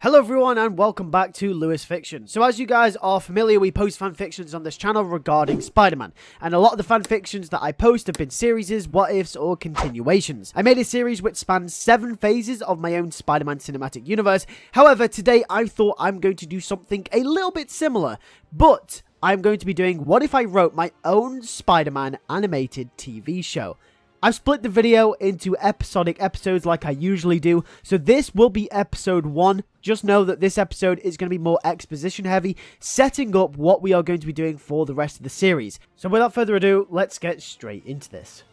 Hello everyone and welcome back to LewisFiction. So as you guys are familiar, we post fanfictions on this channel regarding Spider-Man. And a lot of the fanfictions that I post have been series, what-ifs, or continuations. I made a series which spans 7 phases of my own Spider-Man cinematic universe. However, today I thought I'm going to do something a little bit similar. But I'm going to be doing what if I wrote my own Spider-Man animated TV show. I've split the video into episodic episodes like I usually do, so this will be episode 1. Just know that this episode is going to be more exposition heavy, setting up what we are going to be doing for the rest of the series. So without further ado, let's get straight into this.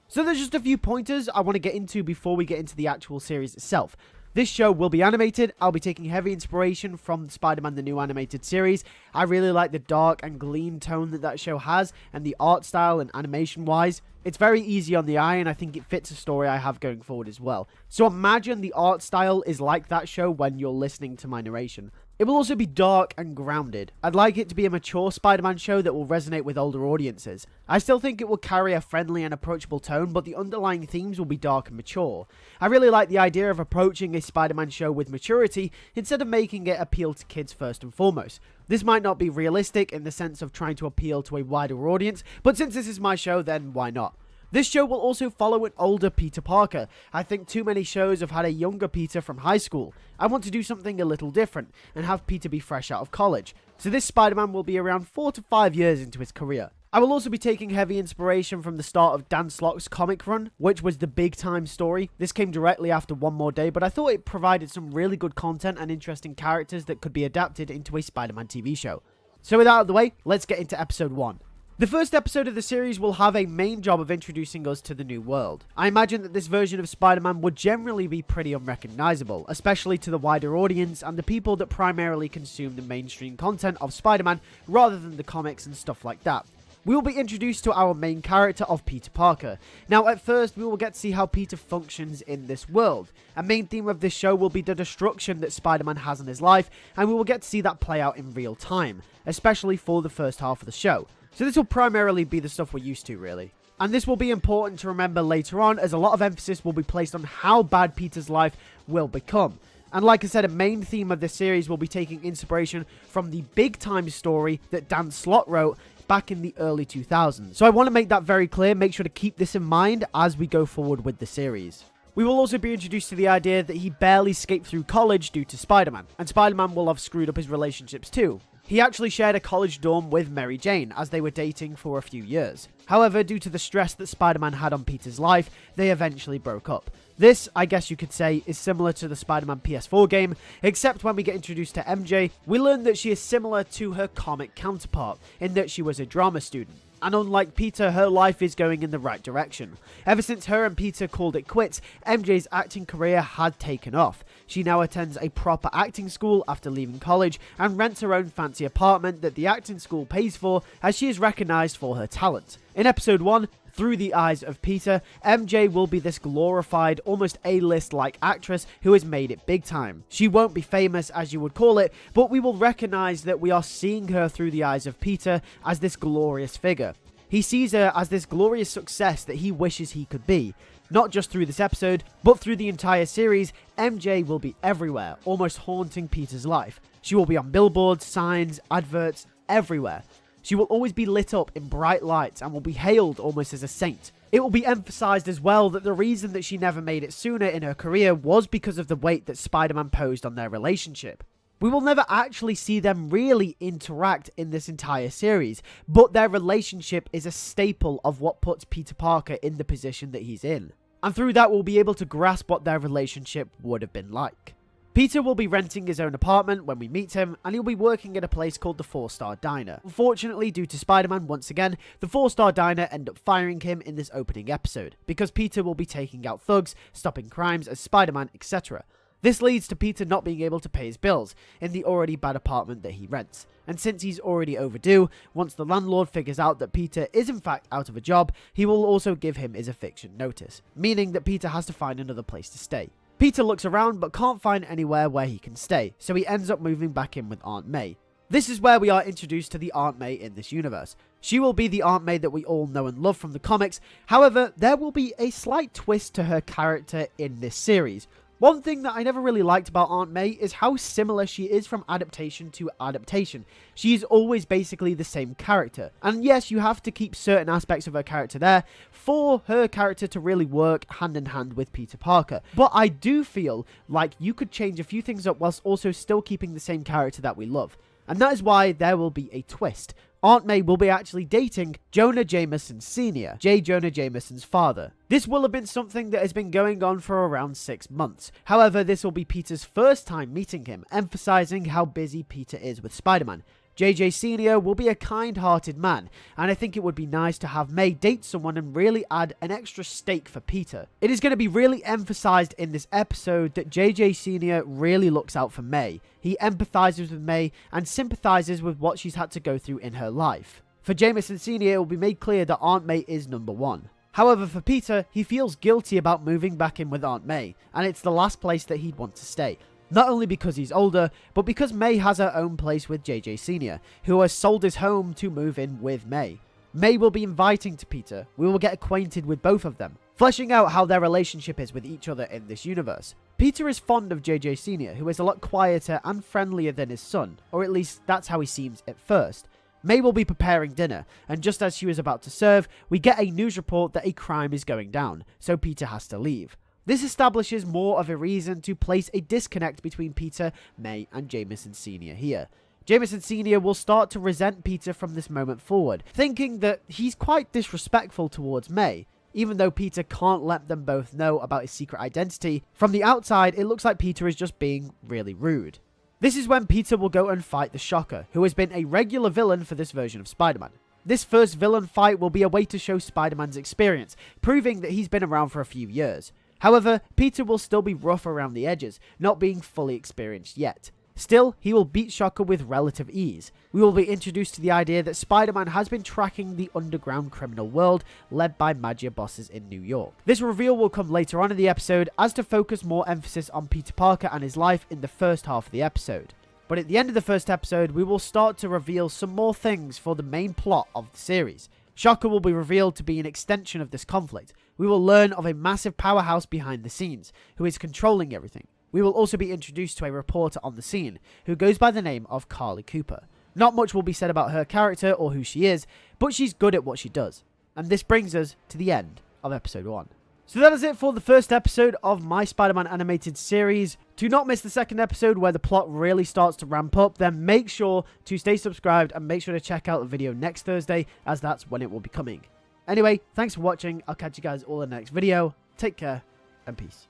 So there's just a few pointers I want to get into before we get into the actual series itself. This show will be animated. I'll be taking heavy inspiration from Spider-Man the New Animated Series. I really like the dark and gleam tone that show has, and the art style and animation-wise. It's very easy on the eye, and I think it fits a story I have going forward as well. So imagine the art style is like that show when you're listening to my narration. It will also be dark and grounded. I'd like it to be a mature Spider-Man show that will resonate with older audiences. I still think it will carry a friendly and approachable tone, but the underlying themes will be dark and mature. I really like the idea of approaching a Spider-Man show with maturity instead of making it appeal to kids first and foremost. This might not be realistic in the sense of trying to appeal to a wider audience, but since this is my show, then why not? This show will also follow an older Peter Parker. I think too many shows have had a younger Peter from high school. I want to do something a little different, and have Peter be fresh out of college. So this Spider-Man will be around 4 to 5 years into his career. I will also be taking heavy inspiration from the start of Dan Slott's comic run, which was the Big Time story. This came directly after One More Day, but I thought it provided some really good content and interesting characters that could be adapted into a Spider-Man TV show. So with that out of the way, let's get into episode 1. The first episode of the series will have a main job of introducing us to the new world. I imagine that this version of Spider-Man would generally be pretty unrecognizable, especially to the wider audience and the people that primarily consume the mainstream content of Spider-Man rather than the comics and stuff like that. We will be introduced to our main character of Peter Parker. Now, at first, we will get to see how Peter functions in this world. A main theme of this show will be the destruction that Spider-Man has in his life, and we will get to see that play out in real time, especially for the first half of the show. So this will primarily be the stuff we're used to, really. And this will be important to remember later on, as a lot of emphasis will be placed on how bad Peter's life will become. And like I said, a main theme of this series will be taking inspiration from the Big Time story that Dan Slott wrote back in the early 2000s. So I want to make that very clear, make sure to keep this in mind as we go forward with the series. We will also be introduced to the idea that he barely escaped through college due to Spider-Man, and Spider-Man will have screwed up his relationships too. He actually shared a college dorm with Mary Jane, as they were dating for a few years. However, due to the stress that Spider-Man had on Peter's life, they eventually broke up. This, I guess you could say, is similar to the Spider-Man PS4 game, except when we get introduced to MJ, we learn that she is similar to her comic counterpart, in that she was a drama student. And unlike Peter, her life is going in the right direction. Ever since her and Peter called it quits, MJ's acting career had taken off. She now attends a proper acting school after leaving college and rents her own fancy apartment that the acting school pays for, as she is recognised for her talent. In episode 1, through the eyes of Peter, MJ will be this glorified, almost A-list-like actress who has made it big time. She won't be famous, as you would call it, but we will recognise that we are seeing her through the eyes of Peter as this glorious figure. He sees her as this glorious success that he wishes he could be. Not just through this episode, but through the entire series, MJ will be everywhere, almost haunting Peter's life. She will be on billboards, signs, adverts, everywhere. She will always be lit up in bright lights and will be hailed almost as a saint. It will be emphasized as well that the reason that she never made it sooner in her career was because of the weight that Spider-Man posed on their relationship. We will never actually see them really interact in this entire series, but their relationship is a staple of what puts Peter Parker in the position that he's in. And through that, we'll be able to grasp what their relationship would have been like. Peter will be renting his own apartment when we meet him, and he'll be working at a place called the 4-Star Diner. Unfortunately, due to Spider-Man once again, the 4-Star Diner end up firing him in this opening episode, because Peter will be taking out thugs, stopping crimes as Spider-Man, etc. This leads to Peter not being able to pay his bills in the already bad apartment that he rents. And since he's already overdue, once the landlord figures out that Peter is in fact out of a job, he will also give him his eviction notice, meaning that Peter has to find another place to stay. Peter looks around but can't find anywhere where he can stay, so he ends up moving back in with Aunt May. This is where we are introduced to the Aunt May in this universe. She will be the Aunt May that we all know and love from the comics, however, there will be a slight twist to her character in this series. One thing that I never really liked about Aunt May is how similar she is from adaptation to adaptation. She is always basically the same character. And yes, you have to keep certain aspects of her character there for her character to really work hand in hand with Peter Parker. But I do feel like you could change a few things up whilst also still keeping the same character that we love. And that is why there will be a twist. Aunt May will be actually dating Jonah Jameson Sr., J. Jonah Jameson's father. This will have been something that has been going on for around 6 months. However, this will be Peter's first time meeting him, emphasizing how busy Peter is with Spider-Man. JJ Sr. will be a kind-hearted man, and I think it would be nice to have May date someone and really add an extra stake for Peter. It is going to be really emphasized in this episode that JJ Sr. really looks out for May. He empathizes with May and sympathizes with what she's had to go through in her life. For Jameson Sr., it will be made clear that Aunt May is number one. However, for Peter, he feels guilty about moving back in with Aunt May, and it's the last place that he'd want to stay. Not only because he's older, but because May has her own place with JJ Sr., who has sold his home to move in with May. May will be inviting to Peter. We will get acquainted with both of them, fleshing out how their relationship is with each other in this universe. Peter is fond of JJ Sr., who is a lot quieter and friendlier than his son, or at least that's how he seems at first. May will be preparing dinner, and just as she was about to serve, we get a news report that a crime is going down, so Peter has to leave. This establishes more of a reason to place a disconnect between Peter, May, and Jameson Sr. here. Jameson Sr. will start to resent Peter from this moment forward, thinking that he's quite disrespectful towards May. Even though Peter can't let them both know about his secret identity, from the outside it looks like Peter is just being really rude. This is when Peter will go and fight the Shocker, who has been a regular villain for this version of Spider-Man. This first villain fight will be a way to show Spider-Man's experience, proving that he's been around for a few years. However, Peter will still be rough around the edges, not being fully experienced yet. Still, he will beat Shocker with relative ease. We will be introduced to the idea that Spider-Man has been tracking the underground criminal world led by mafia bosses in New York. This reveal will come later on in the episode as to focus more emphasis on Peter Parker and his life in the first half of the episode. But at the end of the first episode, we will start to reveal some more things for the main plot of the series. Shocker will be revealed to be an extension of this conflict. We will learn of a massive powerhouse behind the scenes, who is controlling everything. We will also be introduced to a reporter on the scene, who goes by the name of Carly Cooper. Not much will be said about her character or who she is, but she's good at what she does. And this brings us to the end of episode 1. So that is it for the first episode of my Spider-Man animated series. Do not miss the second episode where the plot really starts to ramp up. Then make sure to stay subscribed and make sure to check out the video next Thursday, as that's when it will be coming. Anyway, thanks for watching. I'll catch you guys all in the next video. Take care and peace.